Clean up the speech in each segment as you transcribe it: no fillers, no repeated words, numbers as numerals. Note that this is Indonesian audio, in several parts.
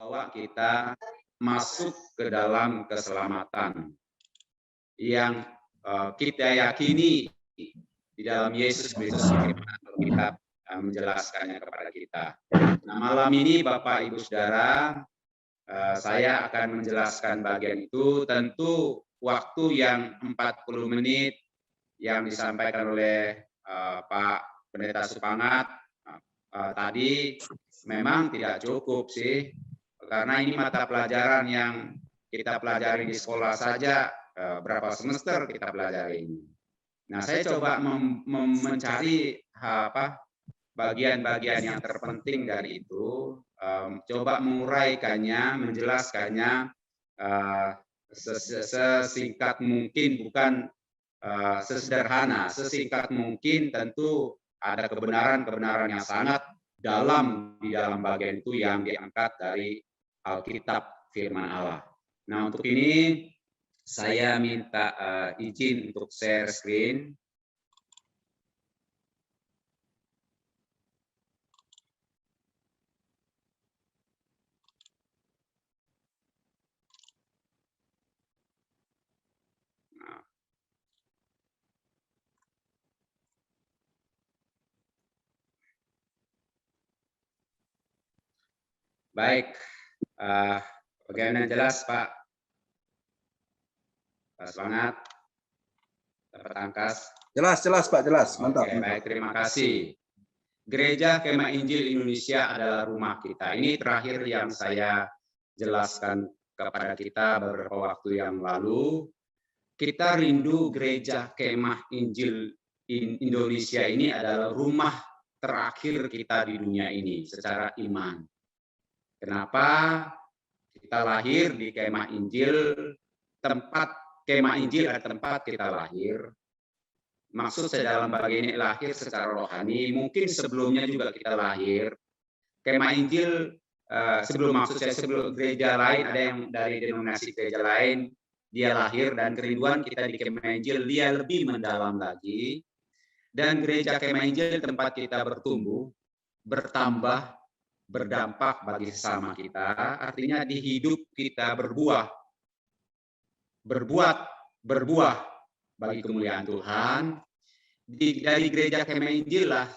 bahwa kita masuk ke dalam keselamatan yang kita yakini di dalam Yesus Kristus, kita menjelaskannya kepada kita. Nah, malam ini Bapak Ibu Saudara, saya akan menjelaskan bagian itu. Tentu waktu yang 40 menit yang disampaikan oleh Pak Pendeta Supangat tadi memang tidak cukup sih, karena ini mata pelajaran yang kita pelajari di sekolah saja, berapa semester kita pelajari ini. Nah, saya coba mencari bagian-bagian yang terpenting dari itu, coba menguraikannya, menjelaskannya sesingkat mungkin, bukan sesederhana, sesingkat mungkin. Tentu ada kebenaran-kebenaran yang sangat dalam di dalam bagian itu yang diangkat dari Alkitab firman Allah. Nah, untuk ini saya minta izin untuk share screen. Baik, bagaimana jelas Pak? Pak Semangat, dapat angkas? Jelas Pak, jelas. Mantap. Oke, baik, terima kasih. Gereja Kemah Injil Indonesia adalah rumah kita. Ini terakhir yang saya jelaskan kepada kita beberapa waktu yang lalu. Kita rindu Gereja Kemah Injil Indonesia ini adalah rumah terakhir kita di dunia ini secara iman. Kenapa? Kita lahir di Kemah Injil, tempat Kemah Injil adalah tempat kita lahir. Maksud saya dalam bagian ini lahir secara rohani, mungkin sebelumnya juga kita lahir. Kemah Injil sebelum gereja lain, ada yang dari denominasi gereja lain, dia lahir, dan kerinduan kita di Kemah Injil dia lebih mendalam lagi. Dan gereja Kemah Injil tempat kita bertumbuh, bertambah, berdampak bagi sesama kita, artinya di hidup kita berbuah bagi kemuliaan Tuhan. Dari gereja Kemah Injil lah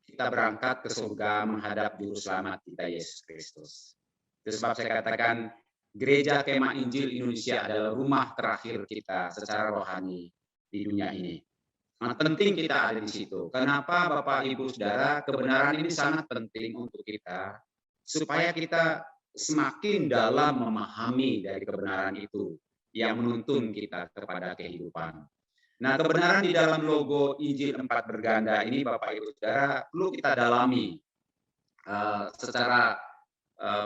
kita berangkat ke surga menghadap Juru Selamat kita Yesus Kristus. Itu sebab saya katakan gereja Kemah Injil Indonesia adalah rumah terakhir kita secara rohani di dunia ini. Nah, penting kita ada di situ. Kenapa Bapak Ibu Saudara? Kebenaran ini sangat penting untuk kita supaya kita semakin dalam memahami dari kebenaran itu yang menuntun kita kepada kehidupan. Nah, kebenaran di dalam logo Injil 4 berganda ini Bapak Ibu Saudara perlu kita dalami secara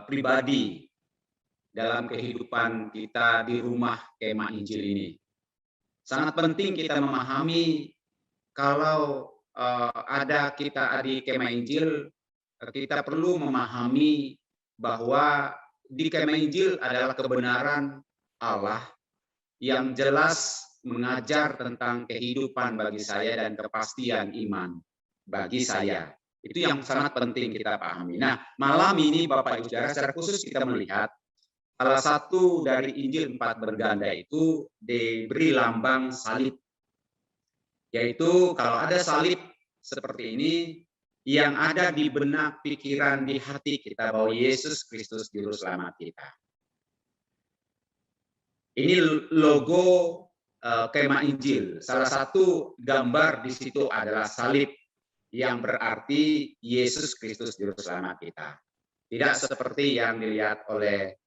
pribadi dalam kehidupan kita di rumah Kemah Injil ini. Sangat penting kita memahami kalau kita di Kemah Injil, kita perlu memahami bahwa di Kemah Injil adalah kebenaran Allah yang jelas mengajar tentang kehidupan bagi saya dan kepastian iman bagi saya. Itu yang sangat penting kita pahami. Nah, malam ini Bapak Ibu Saudara, secara khusus kita melihat salah satu dari Injil 4 berganda itu diberi lambang salib. Yaitu kalau ada salib seperti ini, yang ada di benak, pikiran, di hati kita bahwa Yesus Kristus Juru Selamat kita. Ini logo Kemah Injil. Salah satu gambar di situ adalah salib yang berarti Yesus Kristus Juru Selamat kita. Tidak seperti yang dilihat oleh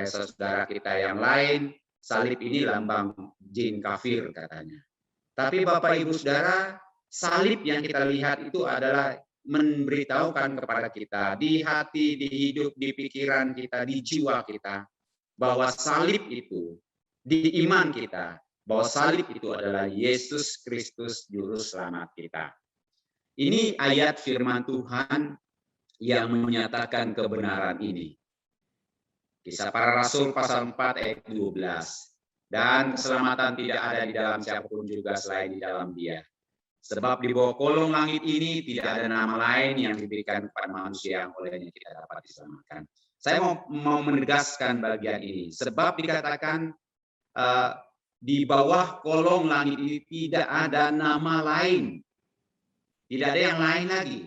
saudara kita yang lain, salib ini lambang jin kafir katanya. Tapi Bapak Ibu Saudara, salib yang kita lihat itu adalah memberitahukan kepada kita di hati, di hidup, di pikiran kita, di jiwa kita, bahwa salib itu, di iman kita, bahwa salib itu adalah Yesus Kristus Juru Selamat kita. Ini ayat firman Tuhan yang menyatakan kebenaran ini. Kisah Para Rasul pasal 4 ayat 12. Dan keselamatan tidak ada di dalam siapapun juga selain di dalam Dia. Sebab di bawah kolong langit ini tidak ada nama lain yang diberikan kepada manusia yang olehnya kita dapat diselamatkan. Saya mau menegaskan bagian ini, sebab dikatakan di bawah kolong langit ini tidak ada nama lain, tidak ada yang lain lagi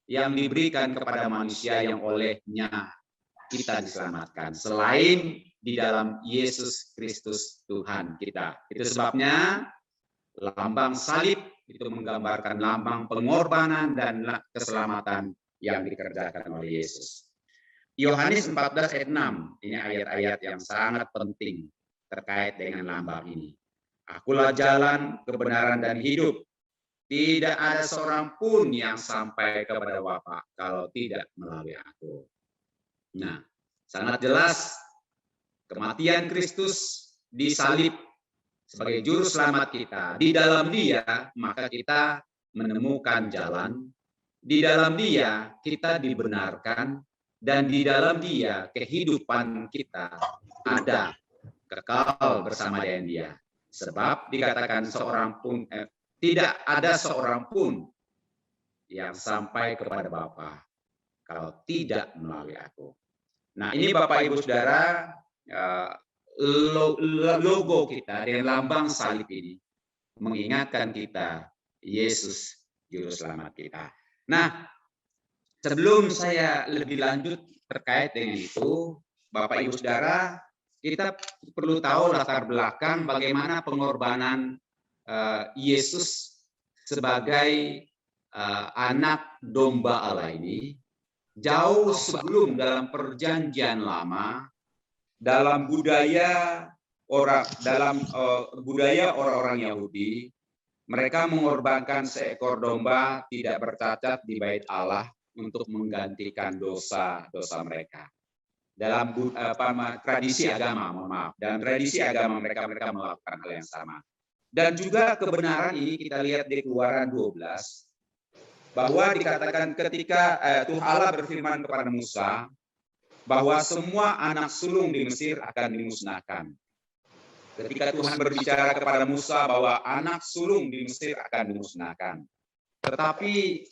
yang diberikan kepada manusia yang olehnya kita diselamatkan selain di dalam Yesus Kristus Tuhan kita. Itu sebabnya lambang salib itu menggambarkan lambang pengorbanan dan keselamatan yang dikerjakan oleh Yesus. Yohanes 14 ayat 6, ini ayat-ayat yang sangat penting terkait dengan lambang ini. Akulah jalan, kebenaran, dan hidup. Tidak ada seorang pun yang sampai kepada Bapa kalau tidak melalui aku. Nah, sangat jelas kematian Kristus disalib sebagai juru selamat kita. Di dalam Dia, maka kita menemukan jalan. Di dalam Dia, kita dibenarkan. Dan di dalam Dia, kehidupan kita ada, kekal bersama dengan Dia. Sebab dikatakan tidak ada seorang pun yang sampai kepada Bapa kalau tidak melalui aku. Nah, ini Bapak Ibu Saudara, logo kita dengan lambang salib ini mengingatkan kita Yesus juru selamat kita. Nah, sebelum saya lebih lanjut terkait dengan itu, Bapak Ibu Saudara, kita perlu tahu latar belakang bagaimana pengorbanan Yesus sebagai anak domba Allah ini jauh sebelum dalam perjanjian lama, dalam budaya orang-orang Yahudi, mereka mengorbankan seekor domba tidak bercacat di bait Allah untuk menggantikan dosa-dosa mereka. Dalam tradisi agama, dalam tradisi agama mereka melakukan hal yang sama. Dan juga kebenaran ini kita lihat di Keluaran 12, bahwa dikatakan ketika Tuhan Allah berfirman kepada Musa, bahwa semua anak sulung di Mesir akan dimusnahkan. Ketika Tuhan berbicara kepada Musa bahwa anak sulung di Mesir akan dimusnahkan. Tetapi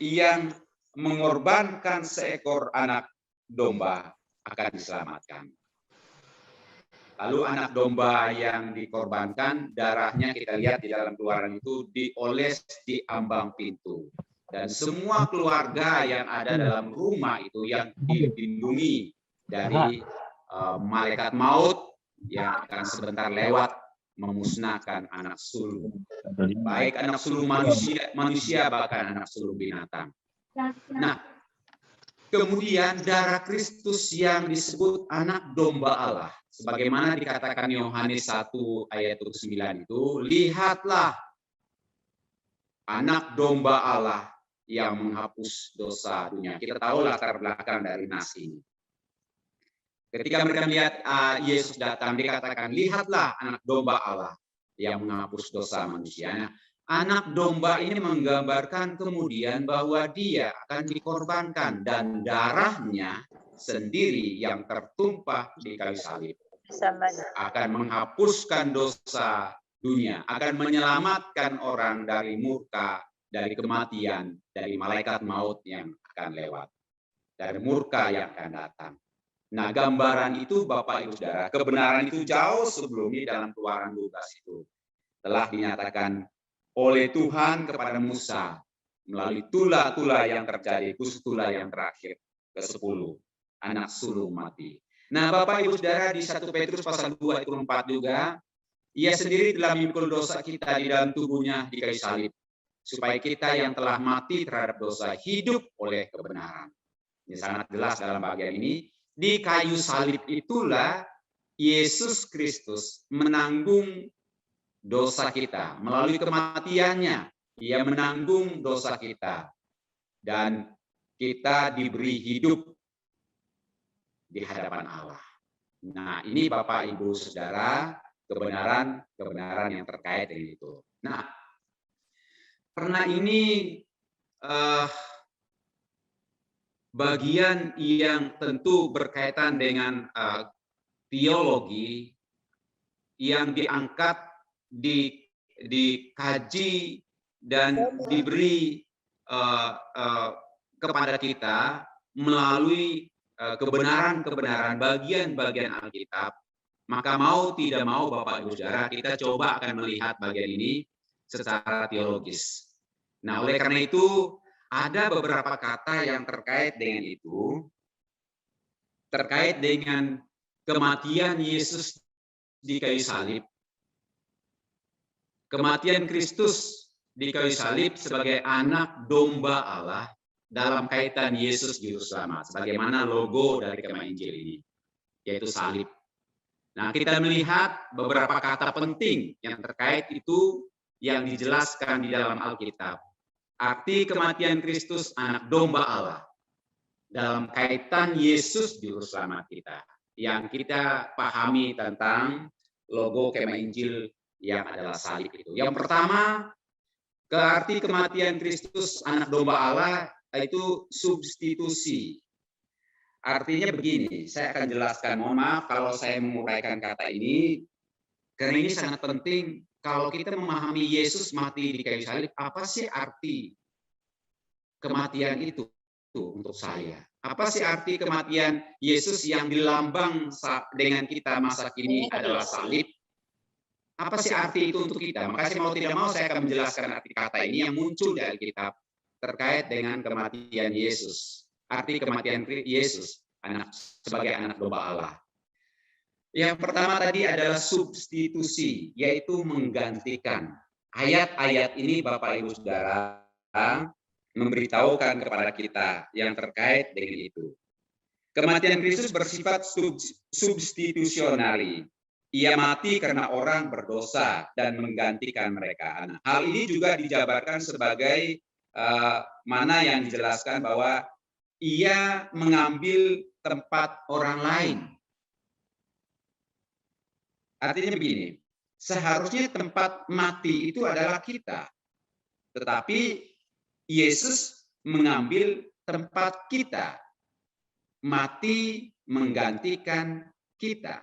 yang mengorbankan seekor anak domba akan diselamatkan. Lalu anak domba yang dikorbankan, darahnya kita lihat di dalam Keluaran itu dioles di ambang pintu. Dan semua keluarga yang ada dalam rumah itu yang dilindungi dari malaikat maut yang akan sebentar lewat memusnahkan anak sulung. Baik anak sulung manusia bahkan anak sulung binatang. Nah, kemudian darah Kristus yang disebut anak domba Allah. Sebagaimana dikatakan Yohanes 1 ayat 9 itu, lihatlah anak domba Allah yang menghapus dosa dunia. Kita tahu latar belakang dari nas ini. Ketika mereka melihat Yesus datang, dikatakan, lihatlah anak domba Allah yang menghapus dosa manusia. Anak domba ini menggambarkan kemudian bahwa dia akan dikorbankan dan darahnya sendiri yang tertumpah di kayu salib akan menghapuskan dosa dunia, akan menyelamatkan orang dari murka, dari kematian, dari malaikat maut yang akan lewat, dari murka yang akan datang. Nah, gambaran itu Bapak Ibu Saudara, kebenaran itu jauh sebelum di dalam Keluaran 12 itu telah dinyatakan oleh Tuhan kepada Musa melalui tula-tula yang terjadi, khusus tula yang terakhir ke-10, anak sulung mati. Nah, Bapak Ibu Saudara, di 1 Petrus pasal 2 ayat 4 juga, ia sendiri telah memikul dosa kita di dalam tubuhnya di kayu salib, supaya kita yang telah mati terhadap dosa hidup oleh kebenaran. Ini sangat jelas dalam bagian ini. Di kayu salib itulah Yesus Kristus menanggung dosa kita. Melalui kematiannya, Ia menanggung dosa kita. Dan kita diberi hidup di hadapan Allah. Nah, ini Bapak Ibu Saudara, kebenaran yang terkait dengan itu. Nah, karena ini bagian yang tentu berkaitan dengan teologi yang diangkat, dikaji dan diberi kepada kita melalui kebenaran-kebenaran bagian-bagian Alkitab, maka mau tidak mau Bapak Ibu Saudara, kita coba akan melihat bagian ini secara teologis. Nah, oleh karena itu ada beberapa kata yang terkait dengan itu, terkait dengan kematian Yesus di kayu salib, kematian Kristus di kayu salib sebagai anak domba Allah dalam kaitan Yesus Juru Selamat, sebagaimana logo dari Kemah Injil ini, yaitu salib. Nah, kita melihat beberapa kata penting yang terkait itu yang dijelaskan di dalam Alkitab. Arti kematian Kristus anak domba Allah dalam kaitan Yesus Juru Selamat kita. Yang kita pahami tentang logo Kemah Injil yang adalah salib itu. Yang pertama, ke arti kematian Kristus anak domba Allah itu substitusi. Artinya begini, saya akan jelaskan, mohon maaf kalau saya menguraikan kata ini, karena ini sangat penting. Kalau kita memahami Yesus mati di kayu salib, apa sih arti kematian itu untuk saya? Apa sih arti kematian Yesus yang dilambang dengan kita masa kini adalah salib? Apa sih arti itu untuk kita? Makanya mau tidak mau saya akan menjelaskan arti kata ini yang muncul dari Alkitab terkait dengan kematian Yesus. Arti kematian Yesus sebagai anak domba Allah. Yang pertama tadi adalah substitusi, yaitu menggantikan. Ayat-ayat ini Bapak Ibu Saudara memberitahukan kepada kita yang terkait dengan itu. Kematian Kristus bersifat substitusional. Ia mati karena orang berdosa dan menggantikan mereka. Nah, hal ini juga dijabarkan sebagai mana yang dijelaskan bahwa ia mengambil tempat orang lain. Artinya begini, seharusnya tempat mati itu adalah kita. Tetapi Yesus mengambil tempat kita. Mati menggantikan kita.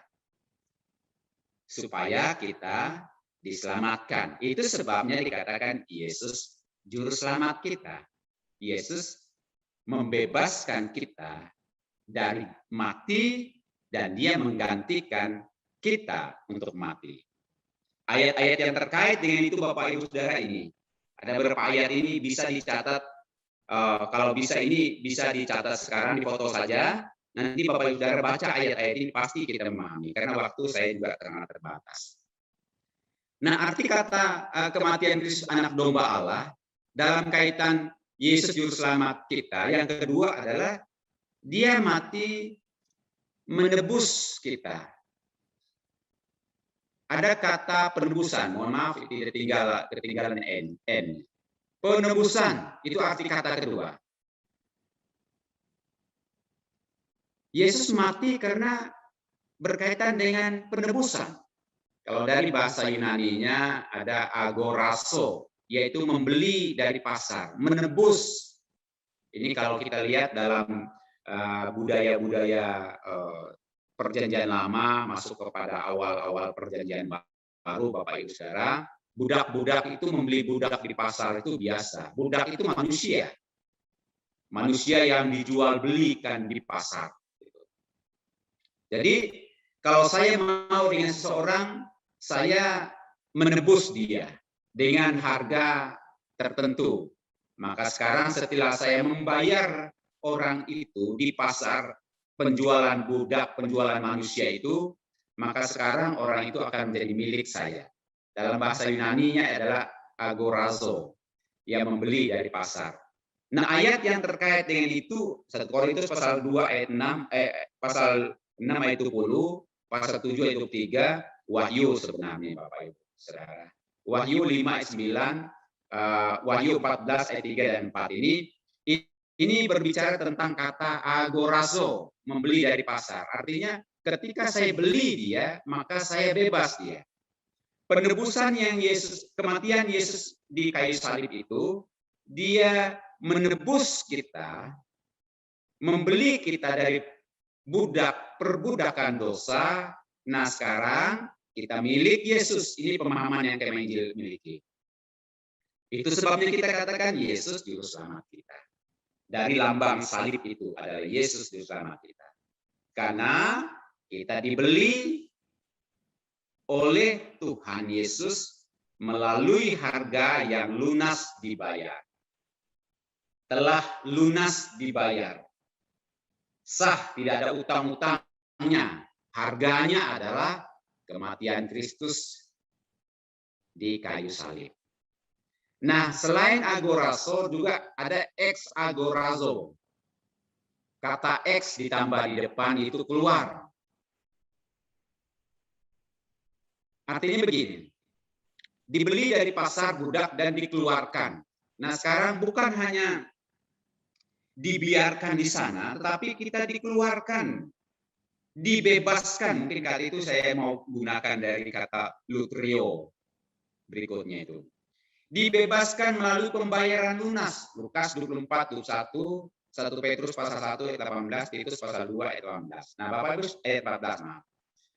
Supaya kita diselamatkan. Itu sebabnya dikatakan Yesus Juru Selamat kita. Yesus membebaskan kita dari mati dan dia menggantikan kita untuk mati. Ayat-ayat yang terkait dengan itu Bapak Ibu Saudara ini, ada beberapa ayat ini bisa dicatat, kalau bisa ini bisa dicatat sekarang, difoto saja, nanti Bapak Ibu Saudara baca ayat-ayat ini pasti kita memahami, karena waktu saya juga sangat terbatas. Nah, arti kata kematian Kristus anak domba Allah dalam kaitan Yesus Juru Selamat kita, yang kedua adalah dia mati menebus kita. Ada kata penebusan, mohon maaf tidak ketinggalan N. Penebusan itu arti kata kedua. Yesus mati karena berkaitan dengan penebusan. Kalau dari bahasa Yunani-nya ada agorazo, yaitu membeli dari pasar, menebus. Ini kalau kita lihat dalam budaya-budaya Perjanjian Lama masuk kepada awal-awal Perjanjian Baru, Bapak Ibu Saudara, budak-budak itu membeli budak di pasar itu biasa. Budak itu manusia. Manusia yang dijual belikan di pasar. Jadi, kalau saya mau dengan seseorang, saya menebus dia dengan harga tertentu. Maka sekarang setelah saya membayar orang itu di pasar, penjualan budak, penjualan manusia itu, maka sekarang orang itu akan menjadi milik saya. Dalam bahasa Yunani-nya adalah agorazo, yang membeli dari pasar. Nah, ayat yang terkait dengan itu 1 Korintus pasal 2 ayat 6, pasal 6 ayat 20, pasal 7 ayat 23, Wahyu sebenarnya Bapak Ibu Saudara. Wahyu 5 ayat 9, Wahyu 14 ayat 3 dan 4 ini berbicara tentang kata agorazo, membeli dari pasar. Artinya ketika saya beli dia, maka saya bebas dia. Penebusan yang Yesus, kematian Yesus di kayu salib itu, dia menebus kita, membeli kita dari perbudakan dosa. Nah, sekarang kita milik Yesus. Ini pemahaman yang Kemah Injil miliki. Itu sebabnya kita katakan Yesus Juru Selamat kita. dari lambang salib itu adalah Yesus Juru Selamat kita. Karena kita dibeli oleh Tuhan Yesus melalui harga yang lunas dibayar. Telah lunas dibayar. Sah, tidak ada utang-utangnya. Harganya adalah kematian Kristus di kayu salib. Nah, selain agorazo juga ada ex agorazo. Kata ex ditambah di depan itu keluar. Artinya begini, dibeli dari pasar budak dan dikeluarkan. Nah, sekarang bukan hanya dibiarkan di sana, tetapi kita dikeluarkan, dibebaskan. Mungkin kali itu saya mau gunakan dari kata lutrio berikutnya itu. Dibebaskan melalui pembayaran lunas. Lukas 24, 21, 1 Petrus pasal 1 ayat 18, Titus pasal 2 ayat 18. Nah, Bapak Ibu ayat 14, maaf.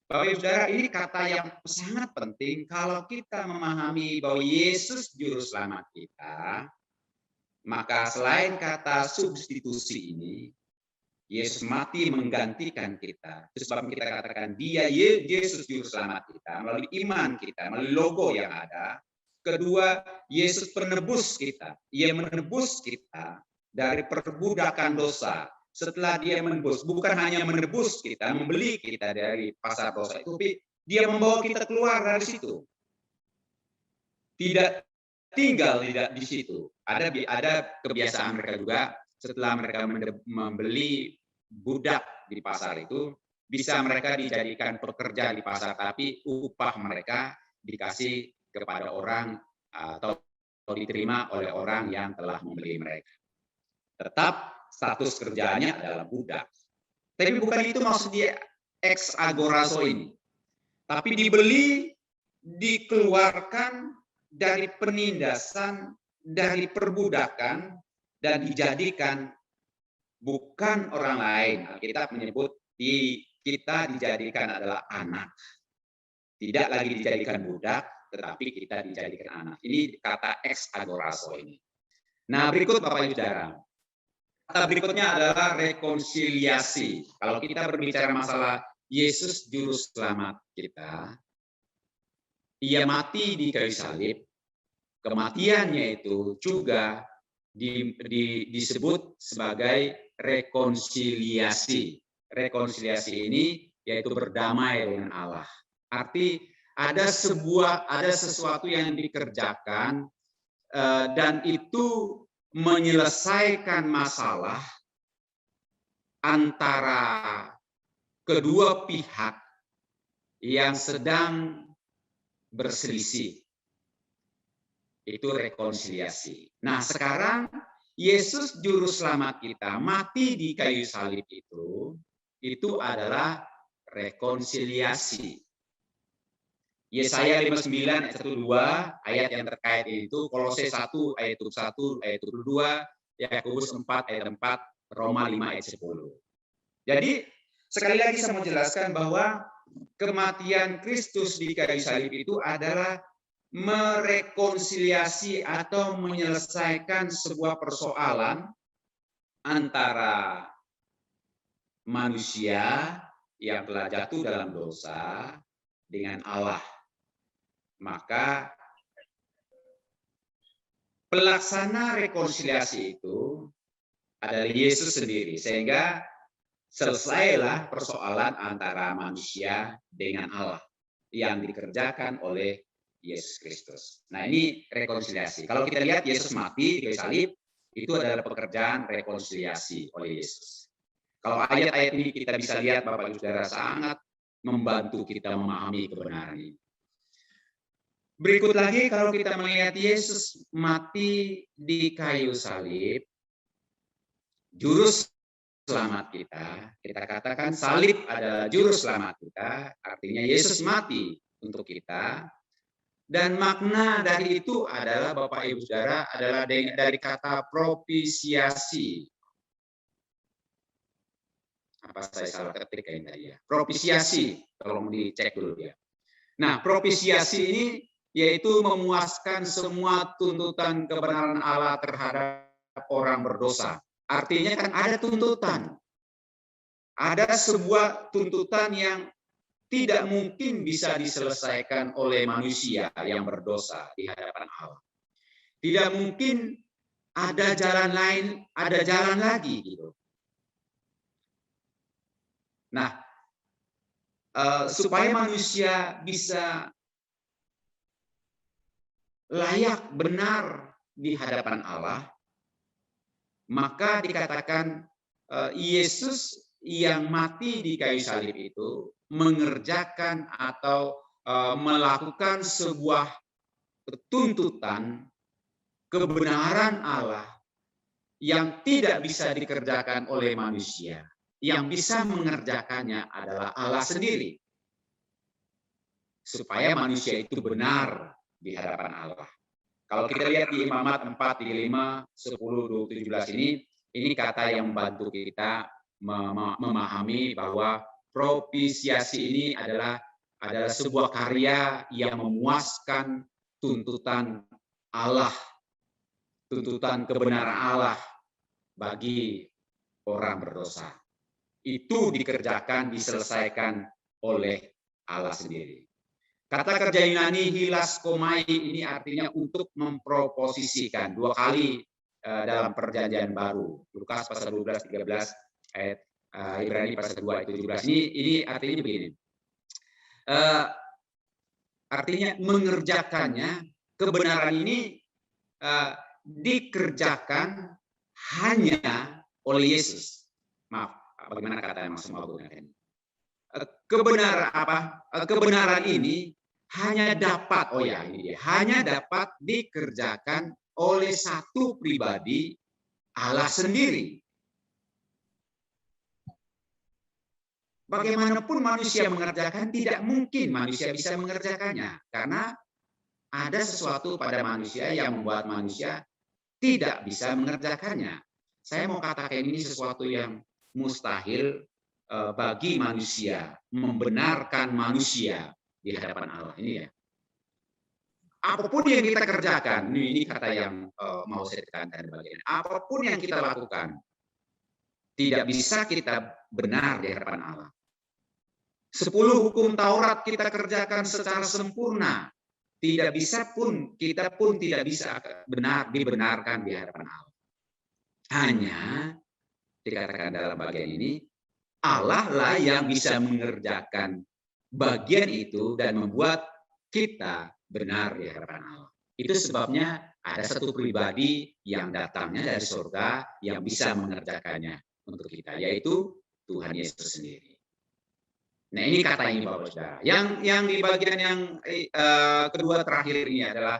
Bapak Ibu Saudara, ini kata yang sangat penting kalau kita memahami bahwa Yesus Juru Selamat kita, maka selain kata substitusi ini, Yesus mati menggantikan kita. Itu sebab kita katakan dia Yesus Juru Selamat kita melalui iman kita, melalui logo yang ada. Kedua, Yesus penebus kita. Ia menebus kita dari perbudakan dosa. Setelah dia menebus, bukan hanya menebus kita, membeli kita dari pasar dosa itu, tapi dia membawa kita keluar dari situ. Tidak tinggal di situ. Ada kebiasaan mereka juga, setelah mereka membeli budak di pasar itu, bisa mereka dijadikan pekerja di pasar, tapi upah mereka dikasih kepada orang atau diterima oleh orang yang telah membeli mereka. Tetap status kerjanya adalah budak. Tapi bukan itu maksud dia ex agorazo ini. Tapi dibeli, dikeluarkan dari penindasan, dari perbudakan, dan dijadikan bukan orang lain. Alkitab menyebut kita dijadikan adalah anak. Tidak lagi dijadikan budak, tetapi kita dijadikan anak. Ini kata ex agorazo ini. Nah, berikut Bapak Ibu Saudara. Kata berikutnya adalah rekonsiliasi. Kalau kita berbicara masalah Yesus Juru Selamat kita, ia mati di kayu salib, kematiannya itu juga disebut sebagai rekonsiliasi. Rekonsiliasi ini yaitu berdamai dengan Allah. Arti ada sesuatu yang dikerjakan dan itu menyelesaikan masalah antara kedua pihak yang sedang berselisih. Itu rekonsiliasi. Nah, sekarang Yesus Juru Selamat kita mati di kayu salib itu adalah rekonsiliasi. Yesaya 59 ayat 1-2, ayat yang terkait itu, Kolose 1 ayat 1 ayat 22, Yakobus 4 ayat 4, Roma 5 ayat 10. Jadi sekali lagi saya mau jelaskan bahwa kematian Kristus di kayu salib itu adalah merekonsiliasi atau menyelesaikan sebuah persoalan antara manusia yang telah jatuh dalam dosa dengan Allah. Maka pelaksana rekonsiliasi itu adalah Yesus sendiri, sehingga selesailah persoalan antara manusia dengan Allah yang dikerjakan oleh Yesus Kristus. Nah, ini rekonsiliasi. Kalau kita lihat Yesus mati di kayu salib, itu adalah pekerjaan rekonsiliasi oleh Yesus. Kalau ayat-ayat ini kita bisa lihat, Bapak Ibu Saudara, sangat membantu kita memahami kebenaran ini. Berikut lagi, kalau kita melihat Yesus mati di kayu salib, Juru Selamat kita katakan salib adalah Juru Selamat kita, artinya Yesus mati untuk kita. Dan makna dari itu adalah, Bapak Ibu Saudara, adalah dari kata propisiasi. Apa saya salah ketik ini tadi ya? Propisiasi, tolong dicek dulu ya. Nah, propisiasi ini yaitu memuaskan semua tuntutan kebenaran Allah terhadap orang berdosa. Artinya kan ada tuntutan. Ada sebuah tuntutan yang tidak mungkin bisa diselesaikan oleh manusia yang berdosa di hadapan Allah. Tidak mungkin ada jalan lain, ada jalan lagi gitu. Nah, supaya manusia bisa layak benar di hadapan Allah, maka dikatakan Yesus yang mati di kayu salib itu mengerjakan atau melakukan sebuah tuntutan kebenaran Allah yang tidak bisa dikerjakan oleh manusia. Yang bisa mengerjakannya adalah Allah sendiri. Supaya manusia itu benar di hadapan Allah. Kalau kita lihat di Imamat 4, 35, 10, 17 ini kata yang membantu kita memahami bahwa propisiasi ini adalah sebuah karya yang memuaskan tuntutan Allah, tuntutan kebenaran Allah bagi orang berdosa. Itu dikerjakan, diselesaikan oleh Allah sendiri. Kata kerja Yunani hilaskomai ini artinya untuk memproposisikan 2 kali dalam perjanjian baru. Lukas pasal 12, 13, ayat Ibrani pasal 2, 17. Ini artinya begini. Artinya mengerjakannya, kebenaran ini dikerjakan hanya oleh Yesus. Maaf, bagaimana kata yang maksud menggunakan? Kebenaran ini hanya dapat, hanya dapat dikerjakan oleh satu pribadi, Allah sendiri. Bagaimanapun manusia mengerjakan, tidak mungkin manusia bisa mengerjakannya. Karena ada sesuatu pada manusia yang membuat manusia tidak bisa mengerjakannya. Saya mau katakan ini sesuatu yang mustahil bagi manusia, membenarkan manusia di hadapan Allah. Ini ya. Apapun yang kita kerjakan, ini kata yang mau saya tekankan bagian. Apapun yang kita lakukan, tidak bisa kita benar di hadapan Allah. 10 hukum Taurat kita kerjakan secara sempurna, tidak bisa pun, kita pun tidak bisa dibenarkan di hadapan Allah. Hanya dikatakan dalam bagian ini, Allah lah yang bisa mengerjakan bagian itu dan membuat kita benar di hadapan Allah. Itu sebabnya ada satu pribadi yang datangnya dari surga yang bisa mengerjakannya untuk kita, yaitu Tuhan Yesus sendiri. Nah, ini kata ini Bapak Saudara. Yang di bagian yang kedua terakhir ini adalah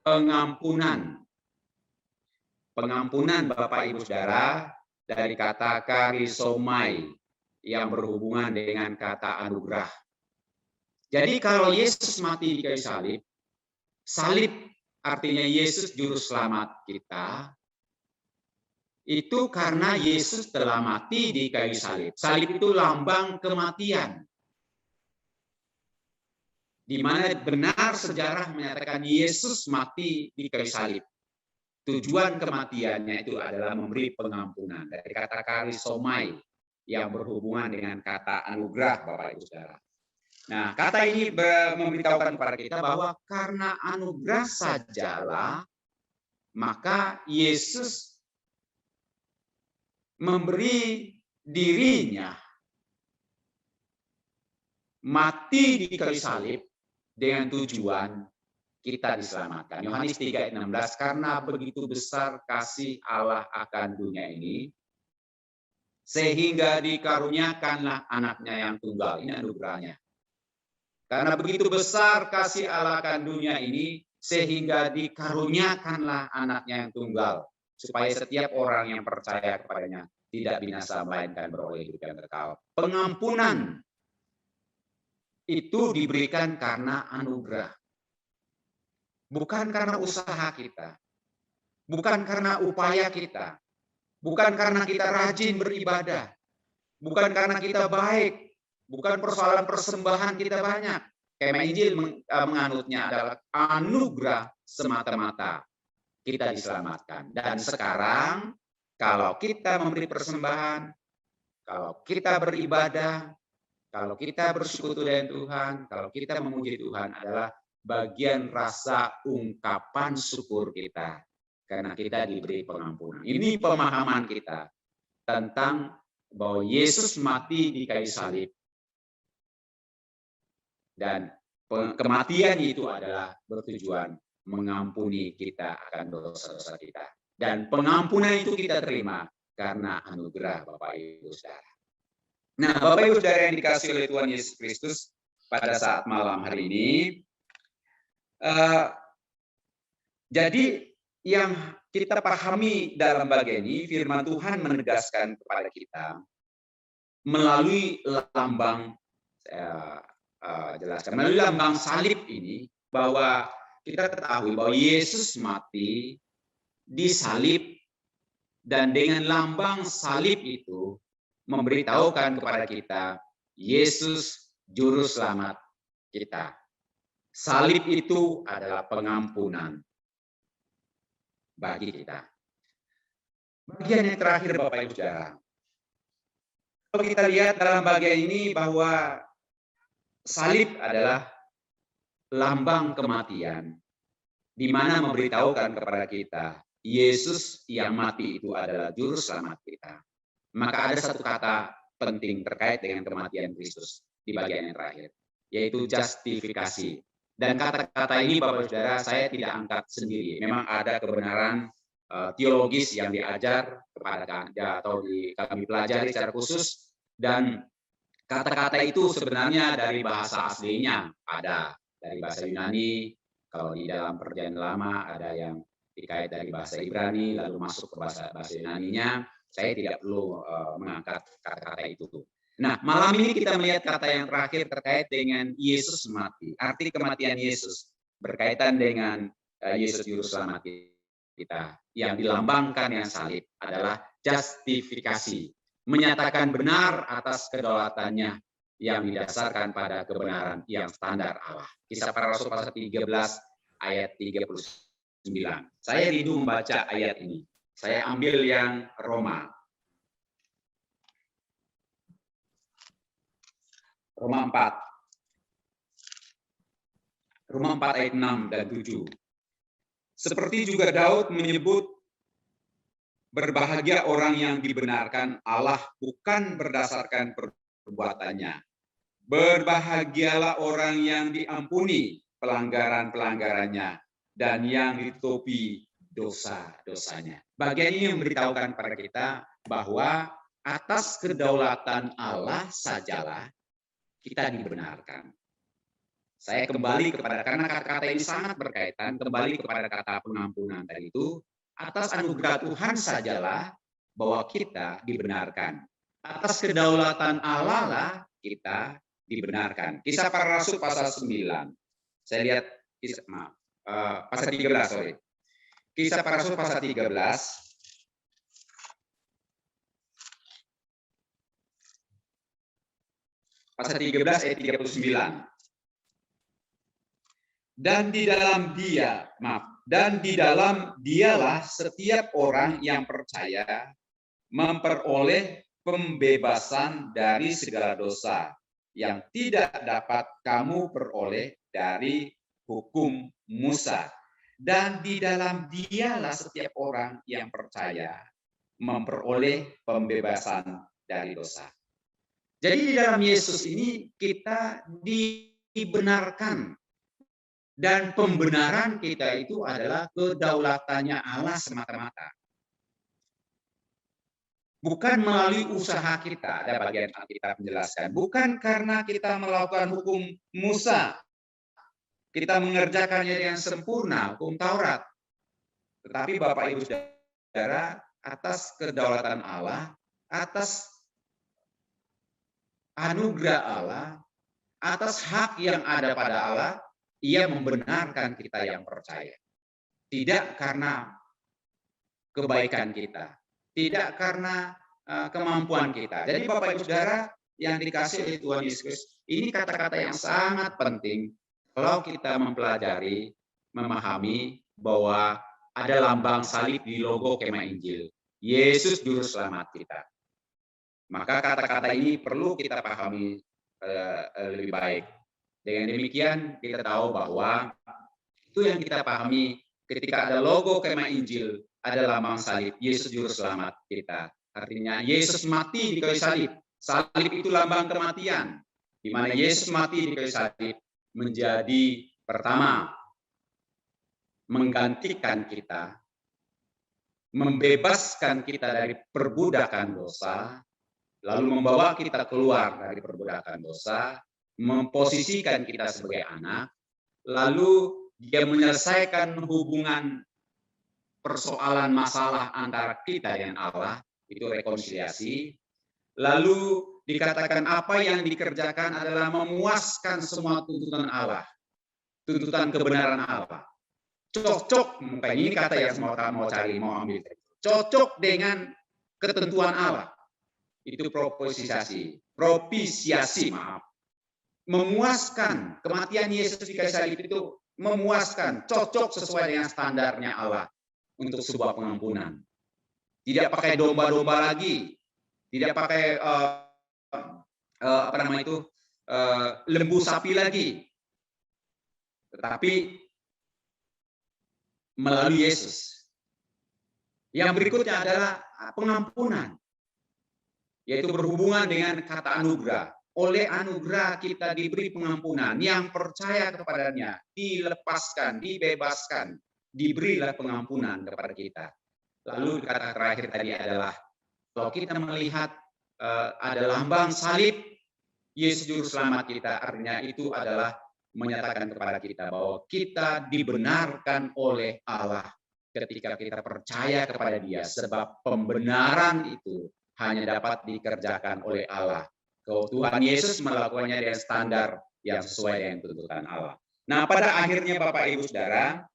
pengampunan. Pengampunan Bapak Ibu Saudara dari kata karisomai yang berhubungan dengan kata anugerah. Jadi kalau Yesus mati di kayu salib, salib artinya Yesus juru selamat kita, itu karena Yesus telah mati di kayu salib. Salib itu lambang kematian. Di mana benar sejarah menyatakan Yesus mati di kayu salib. Tujuan kematiannya itu adalah memberi pengampunan. Dari kata karisomai yang berhubungan dengan kata anugerah, Bapak Ibu Saudara. Nah, kata ini memberitahukan kepada kita bahwa karena anugerah sajalah, maka Yesus memberi dirinya mati di kayu salib dengan tujuan kita diselamatkan. Yohanes 3:16, karena begitu besar kasih Allah akan dunia ini, sehingga dikaruniakanlah anaknya yang tunggal. Ini anugerahnya. Karena begitu besar kasih Allah akan dunia ini, sehingga dikaruniakanlah anaknya yang tunggal, supaya setiap orang yang percaya kepadanya tidak binasa melainkan beroleh hidup yang kekal. Pengampunan itu diberikan karena anugerah. Bukan karena usaha kita. Bukan karena upaya kita. Bukan karena kita rajin beribadah. Bukan karena kita baik. Bukan persoalan persembahan kita banyak. Kema Injil menganutnya adalah anugerah semata-mata kita diselamatkan. Dan sekarang Kalau kita memberi persembahan, kalau kita beribadah, kalau kita bersekutu dengan Tuhan, kalau kita memuji Tuhan adalah bagian rasa ungkapan syukur kita. Karena kita diberi pengampunan. Ini pemahaman kita tentang bahwa Yesus mati di kayu salib. Dan kematian itu adalah bertujuan mengampuni kita akan dosa-dosa kita. Dan pengampunan itu kita terima karena anugerah Bapak Ibu Saudara. Nah, Bapak Ibu Saudara yang dikasihi oleh Tuhan Yesus Kristus, pada saat malam hari ini, jadi yang kita pahami dalam bagian ini, firman Tuhan menegaskan kepada kita melalui lambang, jelaskan, melalui lambang salib ini, bahwa kita ketahui bahwa Yesus mati disalib, dan dengan lambang salib itu memberitahukan kepada kita Yesus juru selamat kita. Salib itu adalah pengampunan bagi kita. Bagian yang terakhir Bapak Ibu Saudara. Kalau kita lihat dalam bagian ini bahwa salib adalah lambang kematian, di mana memberitahukan kepada kita Yesus yang mati itu adalah juru selamat kita. Maka ada satu kata penting terkait dengan kematian Kristus di bagian yang terakhir, yaitu justifikasi. Dan kata-kata ini Bapak Saudara saya tidak angkat sendiri. Memang ada kebenaran teologis yang diajar kepada atau kami pelajari secara khusus, dan kata-kata itu sebenarnya dari bahasa aslinya ada dari bahasa Yunani. Kalau di dalam Perjanjian Lama ada yang dikait dari bahasa Ibrani lalu masuk ke bahasa Yunaninya. Saya tidak perlu mengangkat kata-kata itu. Nah, malam ini kita melihat kata yang terakhir terkait dengan Yesus mati. Arti kematian Yesus berkaitan dengan Yesus juru selamat kita. Yang dilambangkan yang salib adalah justifikasi. Menyatakan benar atas kedaulatannya yang didasarkan pada kebenaran yang standar Allah. Kisah Para Rasul pasal 13 ayat 39. Saya rindu membaca ayat ini. Saya ambil yang Roma 4. Roma 4 ayat 6 dan 7. Seperti juga Daud menyebut, berbahagia orang yang dibenarkan Allah bukan berdasarkan perbuatannya. Berbahagialah orang yang diampuni pelanggaran-pelanggarannya dan yang ditutupi dosa-dosanya. Bagian ini memberitahukan kepada kita bahwa atas kedaulatan Allah sajalah kita dibenarkan. Saya kembali kepada, karena kata-kata ini sangat berkaitan, kembali kepada kata pengampunan tadi itu, atas anugerah Tuhan sajalah bahwa kita dibenarkan. Atas kedaulatan Allah lah kita dibenarkan. Kisah Para Rasul pasal 9. Saya lihat pasal 13, sorry. Kisah Para Rasul pasal 13. Pasal 13 ayat 39. Dan di dalam dialah setiap orang yang percaya memperoleh pembebasan dari segala dosa yang tidak dapat kamu peroleh dari hukum Musa. Dan di dalam dialah setiap orang yang percaya memperoleh pembebasan dari dosa. Jadi di dalam Yesus ini kita dibenarkan. Dan pembenaran kita itu adalah kedaulatannya Allah semata-mata. Bukan melalui usaha kita, ada bagian Alkitab menjelaskan. Bukan karena kita melakukan hukum Musa, kita mengerjakannya dengan sempurna, hukum Taurat. Tetapi Bapak Ibu Saudara, atas kedaulatan Allah, atas anugerah Allah, atas hak yang ada pada Allah, Ia membenarkan kita yang percaya. Tidak karena kebaikan kita, tidak karena kemampuan kita. Jadi Bapak Ibu Saudara yang dikasihi oleh Tuhan Yesus, ini kata-kata yang sangat penting kalau kita mempelajari, memahami bahwa ada lambang salib di logo Kemah Injil. Yesus juru selamat kita. Maka kata-kata ini perlu kita pahami lebih baik. Dengan demikian kita tahu bahwa itu yang kita pahami ketika ada logo Kemah Injil, ada lambang salib, Yesus juru selamat kita. Artinya Yesus mati di kayu salib. Salib itu lambang kematian, di mana Yesus mati di kayu salib menjadi pertama menggantikan kita, membebaskan kita dari perbudakan dosa, lalu membawa kita keluar dari perbudakan dosa, memposisikan kita sebagai anak, lalu dia menyelesaikan hubungan persoalan masalah antara kita dengan Allah, itu rekonsiliasi. Lalu dikatakan apa yang dikerjakan adalah memuaskan semua tuntutan Allah, tuntutan kebenaran Allah. Cocok, ini kata yang semua orang mau cari, mau ambil. Cocok dengan ketentuan Allah. Itu propisiasi, maaf. Memuaskan, kematian Yesus di kayu salib itu memuaskan, cocok sesuai dengan standarnya Allah untuk sebuah pengampunan. Tidak pakai domba-domba lagi, tidak pakai lembu sapi lagi, tetapi melalui Yesus. Yang berikutnya adalah pengampunan, yaitu berhubungan dengan kata anugerah. Oleh anugerah kita diberi pengampunan, yang percaya kepadanya dilepaskan, dibebaskan, diberilah pengampunan kepada kita. Lalu kata terakhir tadi adalah kalau kita melihat ada lambang salib Yesus juru selamat kita, artinya itu adalah menyatakan kepada kita bahwa kita dibenarkan oleh Allah ketika kita percaya kepada Dia, sebab pembenaran itu hanya dapat dikerjakan oleh Allah. Tuhan Yesus melakukannya dengan standar yang sesuai dengan tuntutan Allah. Nah, pada akhirnya Bapak Ibu Saudara,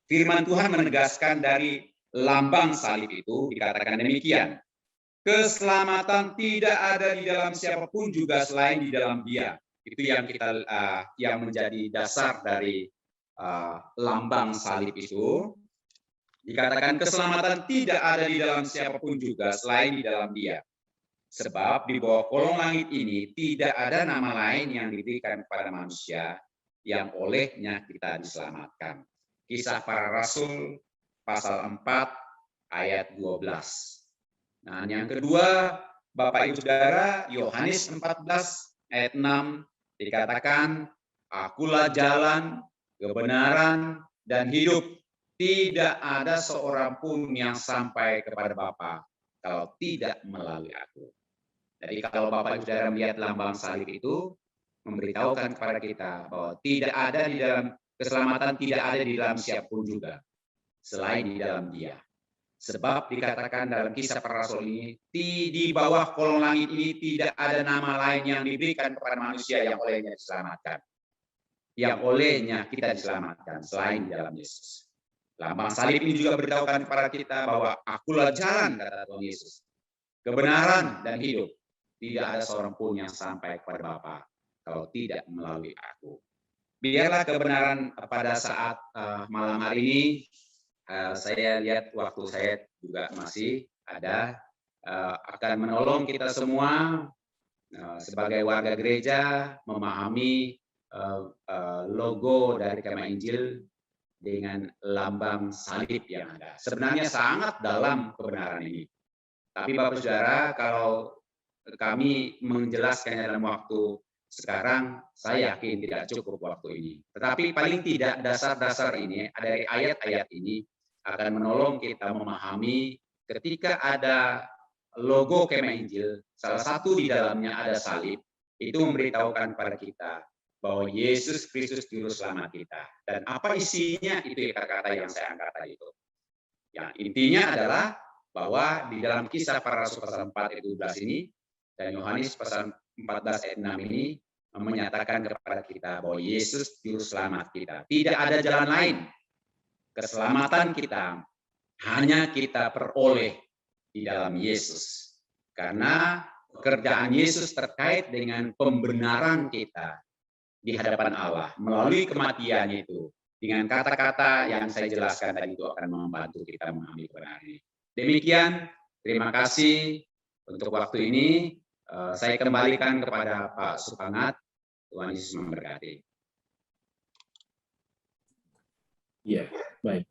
firman Tuhan menegaskan dari lambang salib itu dikatakan demikian. Keselamatan tidak ada di dalam siapapun juga selain di dalam Dia. Itu yang kita yang menjadi dasar dari lambang salib itu. Dikatakan keselamatan tidak ada di dalam siapapun juga selain di dalam Dia. Sebab di bawah kolong langit ini tidak ada nama lain yang diberikan kepada manusia yang olehnya kita diselamatkan. Kisah Para Rasul pasal 4 ayat 12. Nah, yang kedua, Bapak Ibu Saudara, Yohanes 14 ayat 6 dikatakan, akulah jalan, kebenaran, dan hidup. Tidak ada seorang pun yang sampai kepada Bapa kalau tidak melalui aku. Jadi kalau Bapak Ibu Saudara melihat lambang salib itu memberitahukan kepada kita bahwa tidak ada di dalam keselamatan, tidak ada di dalam siapapun juga selain di dalam Dia. Sebab dikatakan dalam Kisah Para Rasul ini, di bawah kolong langit ini tidak ada nama lain yang diberikan kepada manusia yang olehnya diselamatkan. Yang olehnya kita diselamatkan selain di dalam Yesus. Lambang salib ini juga beritahukan kepada kita bahwa akulah jalan, kata Tuhan Yesus, kebenaran dan hidup. Tidak ada seorang pun yang sampai kepada Bapa kalau tidak melalui aku. Biarlah kebenaran pada saat malam hari ini, saya lihat waktu saya juga masih ada, akan menolong kita semua sebagai warga gereja memahami logo dari Kemah Injil dengan lambang salib yang ada. Sebenarnya sangat dalam kebenaran ini. Tapi Bapak Saudara, kalau kami menjelaskannya dalam waktu sekarang, saya yakin tidak cukup waktu ini. Tetapi paling tidak dasar-dasar ini, dari ayat-ayat ini, akan menolong kita memahami ketika ada logo Kemah Injil, salah satu di dalamnya ada salib, itu memberitahukan kepada kita bahwa Yesus Kristus juru selamat kita. Dan apa isinya itu kata-kata yang saya angkat tadi itu. Yang intinya adalah bahwa di dalam Kisah Para Rasul pasal 4 ayat 12 ini dan Yohanes pasal 14 ayat 6 ini menyatakan kepada kita bahwa Yesus juru selamat kita. Tidak ada jalan lain. Keselamatan kita hanya kita peroleh di dalam Yesus. Karena pekerjaan Yesus terkait dengan pembenaran kita di hadapan Allah melalui kematian itu. Dengan kata-kata yang saya jelaskan tadi itu akan membantu kita memahami kebenaran ini. Demikian Terima kasih untuk waktu ini. Saya kembalikan kepada Pak Supangat. Tuhan Yesus memberkati. Ya, baik.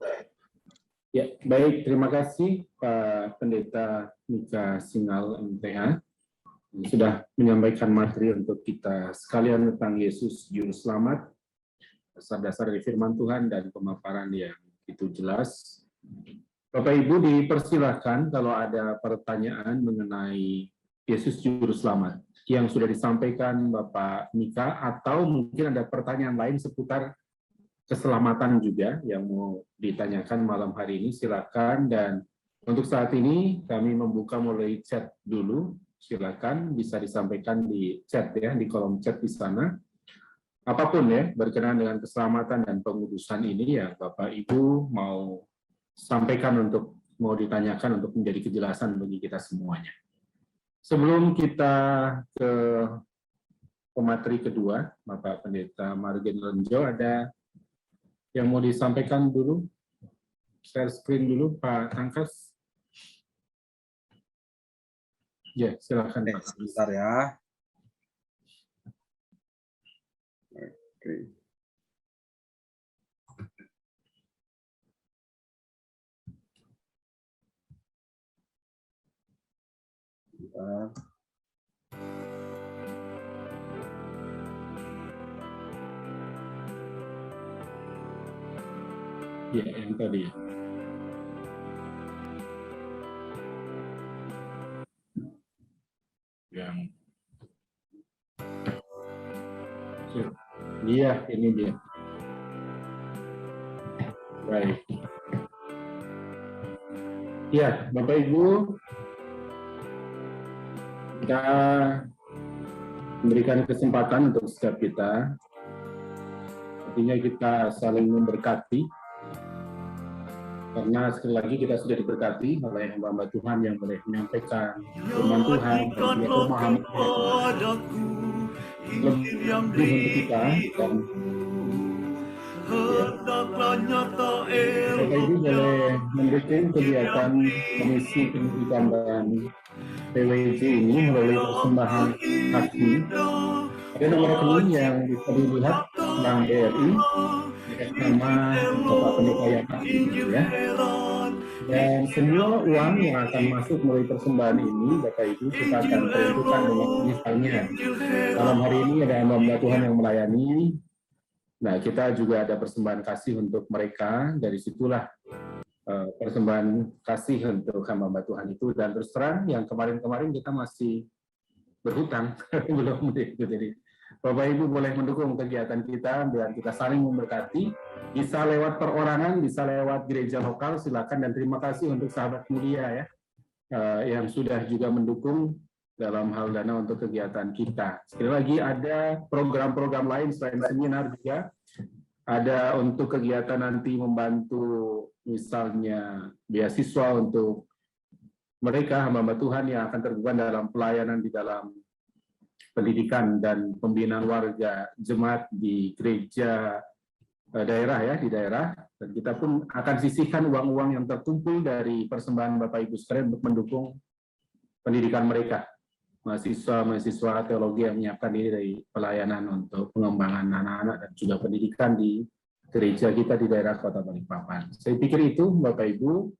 Ya, baik. Terima kasih Pak Pendeta Mika Singal MTH yang sudah menyampaikan materi untuk kita sekalian tentang Yesus Juru Selamat, dasar-dasar dari firman Tuhan dan pemaparan yang itu jelas. Bapak Ibu dipersilahkan kalau ada pertanyaan mengenai Yesus Juru Selamat yang sudah disampaikan Bapak Mika, atau mungkin ada pertanyaan lain seputar keselamatan juga yang mau ditanyakan malam hari ini, silakan. Dan untuk saat ini kami membuka mulai chat dulu. Silakan bisa disampaikan di chat ya, di kolom chat di sana. Apapun ya berkenaan dengan keselamatan dan pengudusan ini ya Bapak Ibu mau sampaikan untuk mau ditanyakan untuk menjadi kejelasan bagi kita semuanya. Sebelum kita ke pemateri kedua, Bapak Pendeta Margen Lenjo, ada yang mau disampaikan dulu? Share screen dulu Pak Tangkas. Ya, silakan Pak. Sebentar ya. Oke. Sebentar. Ya, yang tadi. Yang iya, ini dia. Baik. Ya, Bapak Ibu, kita memberikan kesempatan untuk setiap kita. Artinya kita saling memberkati. Karena sekali lagi kita sudah diberkati oleh hamba Tuhan yang boleh menyampaikan firman Tuhan dan dia memahami lebih untuk kita dan Bapak Ibu boleh mendukung kegiatan Komisi Pendidikan dan PWJ ini melalui persembahan hati. Ada nomor rekening yang bisa dilihat Bank BRI nama Bapak Pendeta yang ya. Dan semua uang yang akan masuk melalui persembahan ini, Bapak Ibu, kita akan peruntukkan dengan misalnya. Malam hari ini ada hamba Tuhan yang melayani. Nah, kita juga ada persembahan kasih untuk mereka. Dari situlah persembahan kasih untuk hamba Tuhan itu. Dan terus terang, yang kemarin-kemarin kita masih berhutang, belum begitu. Jadi Bapak Ibu boleh mendukung kegiatan kita biar kita saling memberkati. Bisa lewat perorangan, bisa lewat gereja lokal, silakan. Dan terima kasih untuk sahabat mulia ya yang sudah juga mendukung dalam hal dana untuk kegiatan kita. Sekali lagi ada program-program lain selain seminar juga. Ada untuk kegiatan nanti membantu misalnya beasiswa untuk mereka hamba Tuhan yang akan terlibat dalam pelayanan di dalam pendidikan dan pembinaan warga jemaat di gereja daerah ya, di daerah. Dan kita pun akan sisihkan uang-uang yang terkumpul dari persembahan Bapak Ibu sekalian untuk mendukung pendidikan mereka. Mahasiswa teologi yang menyiapkan diri dari pelayanan untuk pengembangan anak-anak dan juga pendidikan di gereja kita di daerah Kota Balikpapan. Saya pikir itu Bapak Ibu.